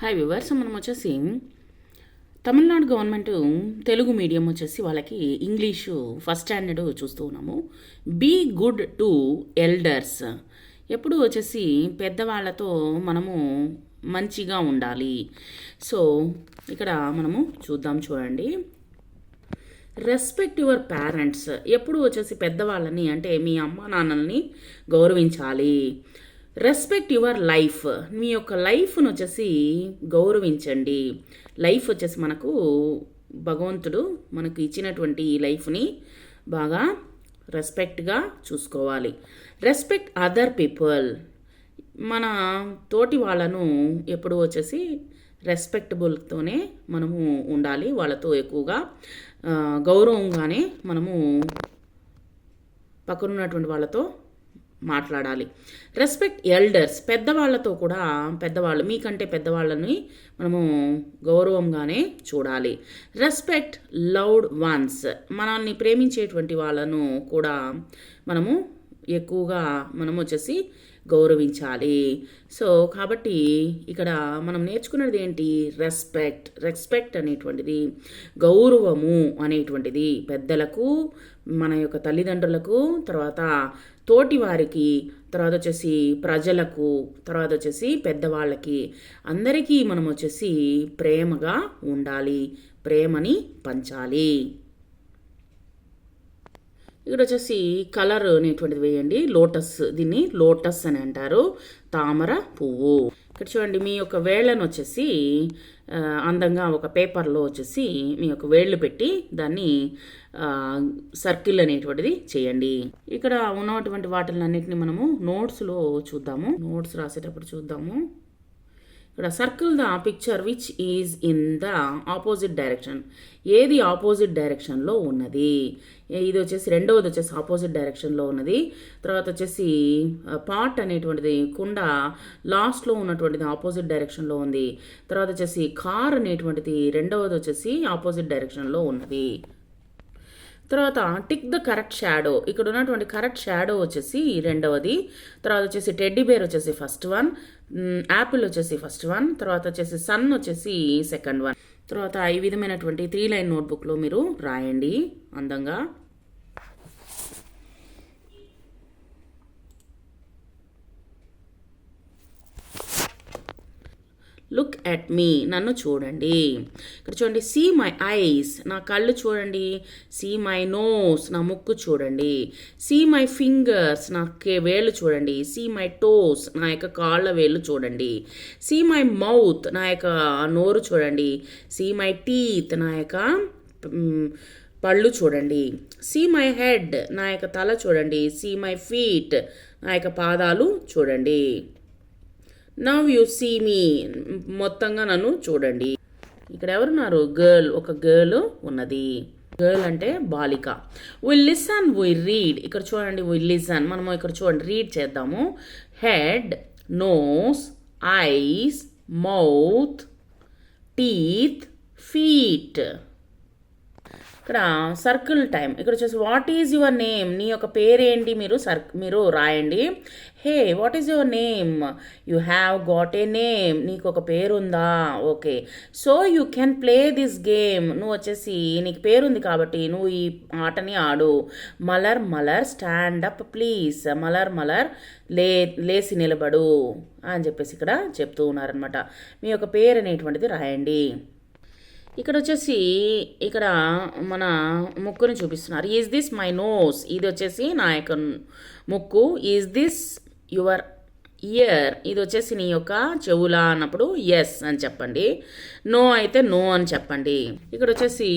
Hi viewers, మనం వచ్చేసి Tamil Nadu government Telugu medium వచ్చేసి వాళ్ళకి ఇంగ్లీషు ఫస్ట్ స్టాండర్డ్ చూస్తూ ఉన్నాము. బీ గుడ్ టు ఎల్డర్స్, ఎప్పుడు వచ్చేసి పెద్దవాళ్ళతో మనము మంచిగా ఉండాలి. సో ఇక్కడ మనము చూడండి. రెస్పెక్ట్ యువర్ పేరెంట్స్, ఎప్పుడు వచ్చేసి పెద్దవాళ్ళని అంటే మీ అమ్మ నాన్నల్ని గౌరవించాలి. రెస్పెక్ట్ యువర్ లైఫ్, మీ యొక్క లైఫ్ను వచ్చేసి గౌరవించండి. లైఫ్ వచ్చేసి మనకు భగవంతుడు మనకు ఇచ్చినటువంటి ఈ లైఫ్ని బాగా రెస్పెక్ట్గా చూసుకోవాలి. రెస్పెక్ట్ అదర్ పీపుల్, మన తోటి వాళ్ళను ఎప్పుడు వచ్చేసి రెస్పెక్టబుల్తోనే మనము ఉండాలి. వాళ్ళతో ఎక్కువగా గౌరవంగానే మనము పక్కనున్నటువంటి వాళ్ళతో మాట్లాడాలి. రెస్పెక్ట్ ఎల్డర్స్, పెద్దవాళ్ళతో కూడా పెద్దవాళ్ళు మీకంటే పెద్దవాళ్ళని మనము గౌరవంగానే చూడాలి. రెస్పెక్ట్ లవ్డ్ వన్స్, మనల్ని ప్రేమించేటువంటి వాళ్ళను కూడా మనము ఎక్కువగా మనం వచ్చేసి గౌరవించాలి. సో కాబట్టి ఇక్కడ మనం నేర్చుకున్నది ఏంటి? రెస్పెక్ట్ అనేటువంటిది, గౌరవము అనేటువంటిది పెద్దలకు, మన యొక్క తల్లిదండ్రులకు, తర్వాత తోటి వారికి, తర్వాత వచ్చేసి ప్రజలకు, తర్వాత వచ్చేసి పెద్దవాళ్ళకి, అందరికీ మనం వచ్చేసి ప్రేమగా ఉండాలి, ప్రేమని పంచాలి. ఇక్కడ వచ్చేసి కలర్ అనేటువంటిది వేయండి. లోటస్, దీన్ని లోటస్ అని అంటారు, తామర పువ్వు. ఇక్కడ చూడండి, మీ యొక్క వేళ్ళను వచ్చేసి అందంగా ఒక పేపర్లో వచ్చేసి మీ యొక్క వేళ్ళు పెట్టి దాన్ని సర్కిల్ అనేటువంటిది చేయండి. ఇక్కడ ఉన్నటువంటి వాటిలన్నిటిని మనము నోట్స్లో చూద్దాము, నోట్స్ రాసేటప్పుడు చూద్దాము. ఇక్కడ circle the picture which is in the opposite direction, ఏది ఆపోజిట్ డైరెక్షన్లో ఉన్నది. ఇది వచ్చేసి రెండవది వచ్చేసి ఆపోజిట్ డైరెక్షన్లో ఉన్నది. తర్వాత వచ్చేసి పాట్ అనేటువంటిది కుండ లాస్ట్లో ఉన్నటువంటిది ఆపోజిట్ డైరెక్షన్లో ఉంది. తర్వాత వచ్చేసి కార్ అనేటువంటిది రెండవది వచ్చేసి ఆపోజిట్ డైరెక్షన్లో ఉన్నది. తర్వాత టిక్ ద కరెక్ట్ షాడో, ఇక్కడ ఉన్నటువంటి కరెక్ట్ షాడో వచ్చేసి రెండవది. తర్వాత వచ్చేసి టెడ్డీ బేర్ వచ్చేసి ఫస్ట్ వన్, యాపిల్ వచ్చేసి ఫస్ట్ వన్, తర్వాత వచ్చేసి సన్ వచ్చేసి సెకండ్ వన్. తర్వాత ఈ విధమైనటువంటి 3 లైన్ నోట్బుక్లో మీరు రాయండి అందంగా. లుక్ అట్ మీ, నన్ను చూడండి. ఇక్కడ చూడండి, సీ మై ఐస్, నా కళ్ళు చూడండి. సీ మై నోస్, నా ముక్కు చూడండి. సీ మై ఫింగర్స్, నా వేళ్ళు చూడండి. సీ మై టోస్, నా యొక్క కాళ్ళ వేళ్ళు చూడండి. సీ మై మౌత్, నా యొక్క నోరు చూడండి. సీ మై టీత్, నా యొక్క పళ్ళు చూడండి. సీ మై హెడ్, నా యొక్క తల చూడండి. సీ మై ఫీట్, నా యొక్క పాదాలు చూడండి. నవ్ యు సీ మీ, మొత్తంగా నన్ను చూడండి. ఇక్కడ ఎవరున్నారు? గర్ల్, ఒక గర్ల్ ఉన్నది. గర్ల్ అంటే బాలిక. విల్ లిసన్, విల్ రీడ్, ఇక్కడ చూడండి విల్ లిసన్, మనము ఇక్కడ చూడండి రీడ్ చేద్దాము. Head, noses, eyes, mouth, teeth, feet. ఇక్కడ సర్కిల్ టైం, ఇక్కడ వచ్చేసి వాట్ ఈజ్ యువర్ నేమ్, నీ యొక్క పేరేంటి మీరు రాయండి. Hey what is your name, you have got a name, నీకు ఒక పేరుందా? Okay, so you can play this game, నువ్వు వచ్చేసి నీకు పేరుంది కాబట్టి నువ్వు ఈ ఆటని ఆడు. Malar Malar stand up please, Malar Malar లేసి నిలబడు అని చెప్పేసి ఇక్కడ చెప్తూ ఉన్నారనమాట. మీ యొక్క పేరు అనేటువంటిది రాయండి. ఇక్కడ వచ్చేసి ఇక్కడ మన ముక్కుని చూపిస్తున్నారు. ఈజ్ దిస్ మై నోస్, ఇది వచ్చేసి నా యొక్క ముక్కు. ఈజ్ దిస్ యువర్ ఇయర్, ఇది వచ్చేసి నీ యొక్క చెవులా అన్నప్పుడు ఎస్ అని చెప్పండి. నో అయితే నో అని చెప్పండి. ఇక్కడ వచ్చేసి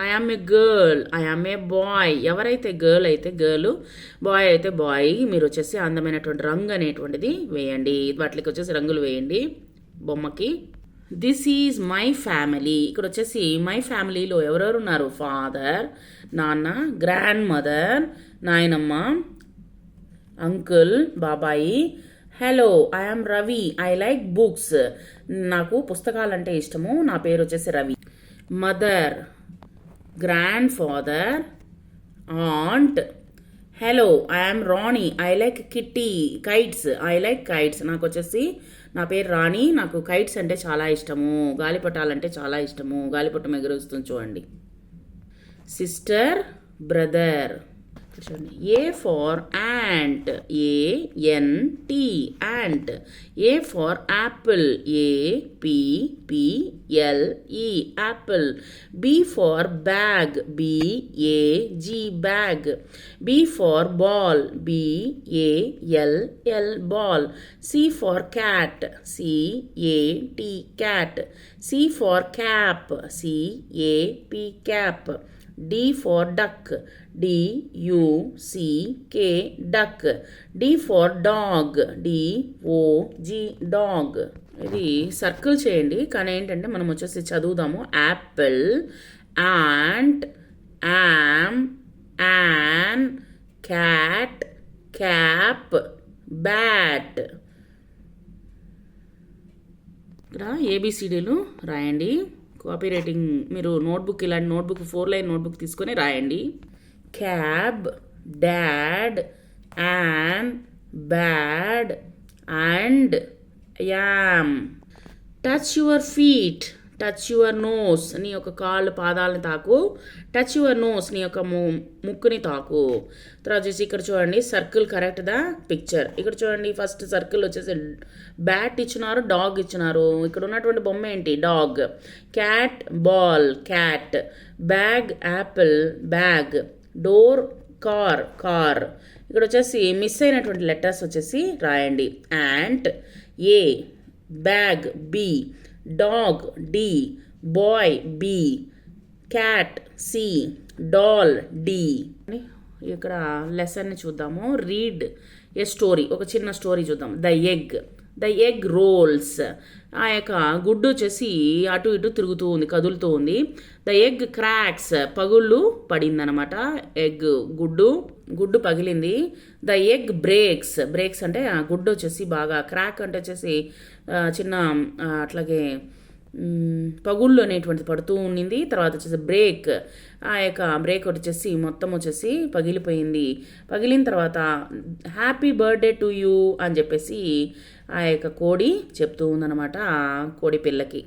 I am a girl, I am a boy, ఎవరైతే గర్ల్ అయితే గర్ల్, బాయ్ అయితే బాయ్. మీరు వచ్చేసి అందమైనటువంటి రంగు అనేటువంటిది వేయండి, వాటికి వచ్చేసి రంగులు వేయండి బొమ్మకి. దిస్ ఈజ్ మై ఫ్యామిలీ, ఇక్కడ వచ్చేసి మై ఫ్యామిలీలో ఎవరెవరు ఉన్నారు? ఫాదర్, నాన్న, గ్రాండ్ మదర్, నాయనమ్మ, అంకుల్, బాబాయి. Hello, I am Ravi, I like books, నాకు పుస్తకాలంటే ఇష్టము, నా పేరు వచ్చేసి Ravi. Mother, grandfather, aunt. Hello, I am Rani, I like kitty kites, I like kites, నాకు వచ్చేసి నా పేరు రాణి, నాకు కైట్స్ అంటే చాలా ఇష్టము, గాలిపటాలంటే చాలా ఇష్టము, గాలిపటం ఎగురొస్తుంది చూడండి. Sister, brother. చూడండి, A for ant, ANT, ant. A for apple, APPLE, apple. B for bag, BAG, bag. B for ball, BALL, ball. C for cat, CAT, cat. C for cap, CAP, cap. D for duck, DUCK, duck. D for dog, DOG, dog. ఇది circle చేయండి, కానీ ఏంటంటే మనం వచ్చేసి చదువుదాము. Apple, ant, am, an, cat, cap, bat. ఇక్కడ ABCDలు రాయండి. కాపీ రైటింగ్ మీరు నోట్బుక్, ఇలాంటి నోట్బుక్ 4 లైన్ నోట్బుక్ తీసుకొని రాయండి. Cab, dad, an, bad, and, am. Touch your feet, touch your nose, నీ యొక్క కాళ్ళు పాదాలని తాకు. టచ్ యువర్ నోస్, నీ యొక్క ముక్కుని తాకు. తర్వాత వచ్చేసి ఇక్కడ చూడండి, సర్కిల్ కరెక్ట్ ద పిక్చర్. ఇక్కడ చూడండి, ఫస్ట్ సర్కిల్ వచ్చేసి బ్యాట్ ఇచ్చినారు, డాగ్ ఇచ్చినారు. ఇక్కడ ఉన్నటువంటి బొమ్మ ఏంటి, dog. Cat, ball, cat. Bag, apple, bag. Door, car, car. ఇక్కడ వచ్చేసి మిస్ అయినటువంటి లెటర్స్ వచ్చేసి రాయండి. Ant, A, bag, B, dog, D, boy, B, cat, C, doll, D. ఇక్కడ లెసన్ని చూద్దాము. రీడ్ ఏ స్టోరీ, ఒక చిన్న స్టోరీ చూద్దాం. ద ఎగ్ రోల్స్, ఆ యొక్క గుడ్డు వచ్చేసి అటు ఇటు తిరుగుతూ ఉంది, కదులుతూ ఉంది. ద ఎగ్ క్రాక్స్, పగుళ్ళు పడిందనమాట. ఎగ్ గుడ్డు పగిలింది. ద ఎగ్ బ్రేక్స్ అంటే గుడ్డు వచ్చేసి బాగా, క్రాక్ అంటే వచ్చేసి చిన్న అట్లాగే పగుళ్ళు అనేటువంటిది పడుతూ ఉండింది. తర్వాత వచ్చేసి బ్రేక్, ఆ యొక్క బ్రేక్ వచ్చేసి మొత్తం వచ్చేసి పగిలిపోయింది. పగిలిన తర్వాత హ్యాపీ బర్త్డే టు యూ అని చెప్పేసి ఆ యొక్క కోడి చెప్తూ ఉందన్నమాట, ఆ కోడి పిల్లకి.